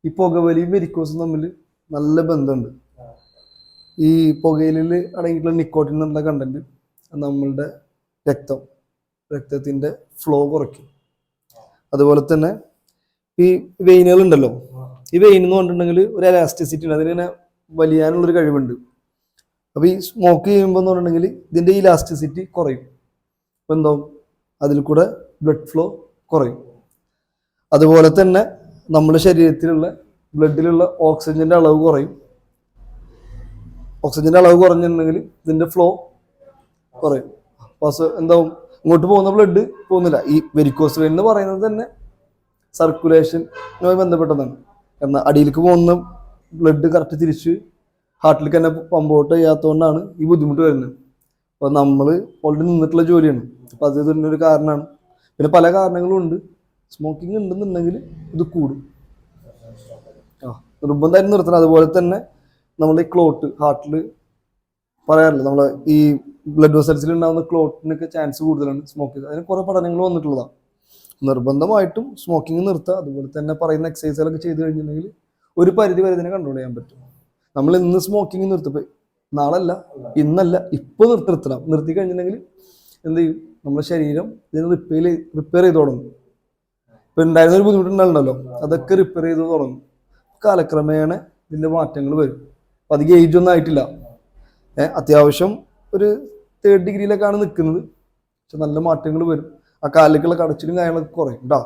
ഈ പുകവലിയും വെരിക്കോസും തമ്മിൽ നല്ല ബന്ധമുണ്ട്. ഈ പുകയിലിൽ അടങ്ങിയിട്ടുള്ള നിക്കോട്ടിൻ എന്നുള്ള കണ്ടന്റ് നമ്മളുടെ രക്തത്തിൻ്റെ ഫ്ലോ കുറയ്ക്കും. അതുപോലെ തന്നെ ഈ വെയിനുകൾ ഉണ്ടല്ലോ, ഈ വെയിൻ എന്ന് പറഞ്ഞിട്ടുണ്ടെങ്കിൽ ഒരു എലാസ്റ്റിസിറ്റി ഉണ്ട്, അതിനെ വലിയാനുള്ളൊരു കഴിവുണ്ട്. അപ്പോൾ ഈ സ്മോക്ക് ചെയ്യുമ്പോൾ എന്ന് പറഞ്ഞിട്ടുണ്ടെങ്കിൽ ഇതിൻ്റെ ഇലാസ്റ്റിസിറ്റി കുറയും. അപ്പോൾ എന്താവും, അതിൽ കൂടെ ബ്ലഡ് ഫ്ലോ കുറയും. അതുപോലെ തന്നെ നമ്മുടെ ശരീരത്തിലുള്ള ബ്ലഡിലുള്ള ഓക്സിജൻ്റെ അളവ് കുറയും. ഓക്സിജൻ്റെ അളവ് കുറഞ്ഞിട്ടുണ്ടെങ്കിൽ ഇതിൻ്റെ ഫ്ലോ കുറയും. അപ്പോൾ എന്താവും, ഇങ്ങോട്ട് പോകുന്ന ബ്ലഡ് പോകുന്നില്ല. ഈ വെരിക്കോസ് വെയിൻ എന്ന് പറയുന്നത് തന്നെ സർക്കുലേഷനുമായി ബന്ധപ്പെട്ടതാണ്. എന്നാൽ അടിയിലേക്ക് പോകുന്ന ബ്ലഡ് കറക്റ്റ് തിരിച്ച് ഹാർട്ടിലേക്ക് തന്നെ പമ്പ് ഔട്ട് ചെയ്യാത്തതുകൊണ്ടാണ് ഈ ബുദ്ധിമുട്ട് വരുന്നത്. അപ്പോൾ നമ്മൾ ഓൾറെഡി നിന്നിട്ടുള്ള ജോലിയാണ്, അപ്പോൾ അത് തന്നെ ഒരു കാരണമാണ്. പിന്നെ പല കാരണങ്ങളും ഉണ്ട്. സ്മോക്കിംഗ് ഉണ്ടെന്നുണ്ടെങ്കിൽ ഇത് കൂടും. നിർബന്ധമായിട്ട് നിർത്തണം. അതുപോലെ തന്നെ നമ്മുടെ ഈ ക്ലോട്ട് ഹാർട്ടിൽ പറയാറില്ല, നമ്മളെ ഈ ബ്ലഡ് വെസൽസിൽ ഉണ്ടാകുന്ന ക്ലോട്ടിനൊക്കെ ചാൻസ് കൂടുതലാണ് സ്മോക്ക് ചെയ്ത്. അതിന് കുറേ പഠനങ്ങൾ വന്നിട്ടുള്ളതാണ്. നിർബന്ധമായിട്ടും സ്മോക്കിംഗ് നിർത്തുക. അതുപോലെ തന്നെ പറയുന്ന എക്സസൈസുകളൊക്കെ ചെയ്ത് കഴിഞ്ഞിട്ടുണ്ടെങ്കിൽ ഒരു പരിധി വരെ ഇതിനെ കൺട്രോൾ ചെയ്യാൻ പറ്റും. നമ്മൾ ഇന്ന് സ്മോക്കിംഗ് നിർത്തിപ്പോയി, നാളല്ല ഇന്നല്ല ഇപ്പോൾ നിർത്തണം. നിർത്തി കഴിഞ്ഞിട്ടുണ്ടെങ്കിൽ എന്ത് ചെയ്യും, നമ്മുടെ ശരീരം ഇതിനെ റിപ്പയർ ചെയ്ത് തുടങ്ങും. ഇപ്പം ഉണ്ടായിരുന്ന ഒരു ബുദ്ധിമുട്ടുണ്ടായിരുന്നല്ലോ, അതൊക്കെ റിപ്പയർ ചെയ്ത് തുടങ്ങും. കാലക്രമേണ ഇതിൻ്റെ മാറ്റങ്ങൾ വരും. അപ്പം അധികം ഏജ് ഒന്നും ആയിട്ടില്ല, അത്യാവശ്യം ഒരു 3rd ഡിഗ്രിയിലൊക്കെയാണ് നിൽക്കുന്നത്. പക്ഷെ നല്ല മാറ്റങ്ങൾ വരും. ആ കാലിലേക്കുള്ള കടച്ചിലും കാര്യങ്ങളൊക്കെ കുറയും കേട്ടോ.